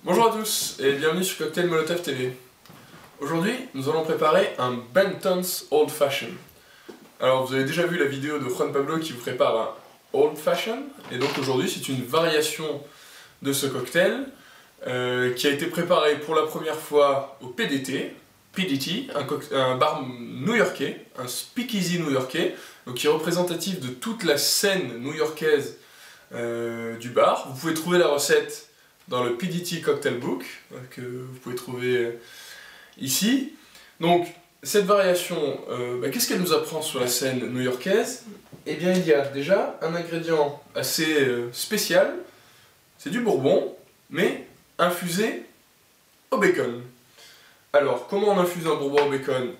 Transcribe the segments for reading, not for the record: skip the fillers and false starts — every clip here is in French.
Bonjour à tous et bienvenue sur Cocktail Molotov TV. Aujourd'hui, nous allons préparer un Benton's Old Fashion. Alors, vous avez déjà vu la vidéo de Juan Pablo qui vous prépare un Old Fashion, et donc aujourd'hui c'est une variation de ce cocktail qui a été préparé pour la première fois au PDT, un bar new-yorkais, un speakeasy new-yorkais, donc qui est représentatif de toute la scène new-yorkaise du bar. Vous pouvez trouver la recette dans le PDT Cocktail Book, que vous pouvez trouver ici. Donc, cette variation, qu'est-ce qu'elle nous apprend sur la scène new-yorkaise? Eh bien, il y a déjà un ingrédient assez spécial, c'est du bourbon, mais infusé au bacon. Alors, comment on infuse un bourbon au bacon?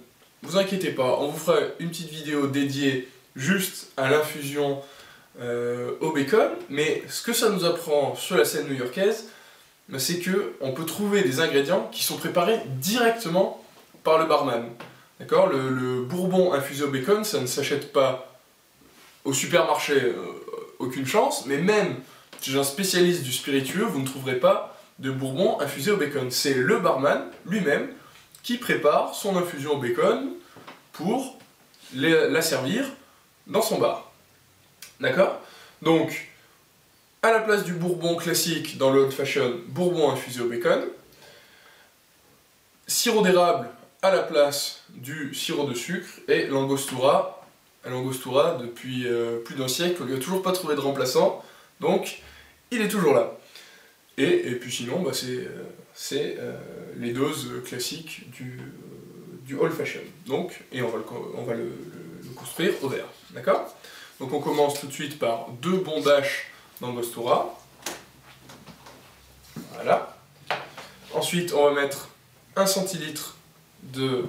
Vous inquiétez pas, on vous fera une petite vidéo dédiée juste à l'infusion au bacon, mais ce que ça nous apprend sur la scène new-yorkaise, c'est qu'on peut trouver des ingrédients qui sont préparés directement par le barman. D'accord? Le bourbon infusé au bacon, ça ne s'achète pas au supermarché, aucune chance, mais même chez un spécialiste du spiritueux, vous ne trouverez pas de bourbon infusé au bacon. C'est le barman lui-même qui prépare son infusion au bacon pour la servir dans son bar. D'accord? Donc, à la place du bourbon classique dans le old fashion, bourbon infusé au bacon, sirop d'érable à la place du sirop de sucre, et l'angostura. L'angostura, depuis plus d'un siècle, on lui a toujours pas trouvé de remplaçant, donc il est toujours là. Et puis sinon, c'est les doses classiques du old fashion. Donc, et on va le construire au verre. D'accord? Donc on commence tout de suite par 2 bons dashs d'angostura. Voilà. Ensuite, on va mettre 1 centilitre de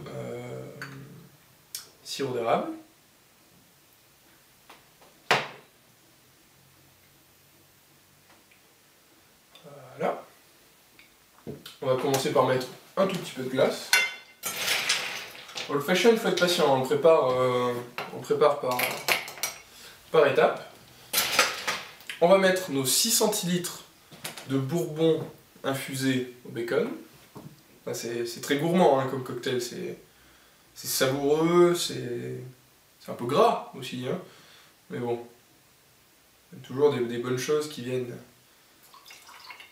sirop d'érable. Voilà. On va commencer par mettre un tout petit peu de glace. Old fashion, il faut être patient, on le prépare par étapes. On va mettre nos 6 centilitres de bourbon infusé au bacon. Enfin, c'est très gourmand hein, comme cocktail, c'est savoureux, c'est un peu gras aussi, hein. Mais bon, il y a toujours des bonnes choses qui viennent.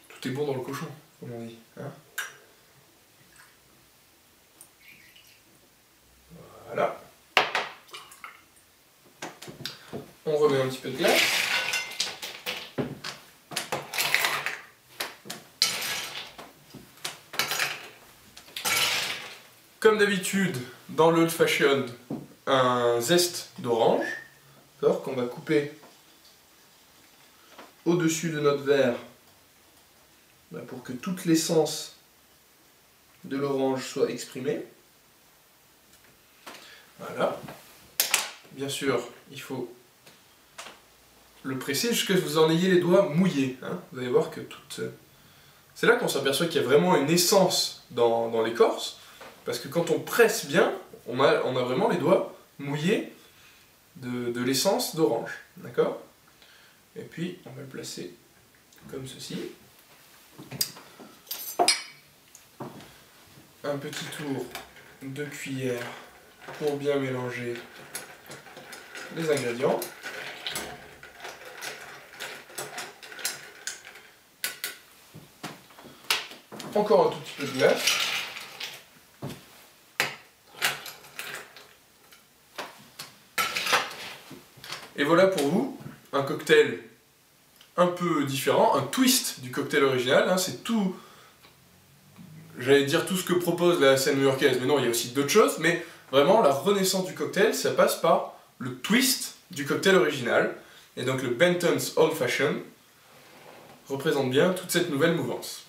Tout est bon dans le cochon, comme on dit. Hein. Voilà. On remet un petit peu de glace. Comme d'habitude, dans le old fashion, un zeste d'orange, qu'on va couper au-dessus de notre verre pour que toute l'essence de l'orange soit exprimée. Voilà. Bien sûr, il faut le presser jusqu'à ce que vous en ayez les doigts mouillés. Hein. Vous allez voir que c'est là qu'on s'aperçoit qu'il y a vraiment une essence dans l'écorce. Parce que quand on presse bien, on a vraiment les doigts mouillés de l'essence d'orange. D'accord? Et puis, on va le placer comme ceci. Un petit tour de cuillère pour bien mélanger les ingrédients. Encore un tout petit peu de glace. Et voilà pour vous, un cocktail un peu différent, un twist du cocktail original, hein, c'est tout, j'allais dire tout ce que propose la scène new-yorkaise, mais non, il y a aussi d'autres choses, mais vraiment la renaissance du cocktail, ça passe par le twist du cocktail original, et donc le Benton's Old Fashion représente bien toute cette nouvelle mouvance.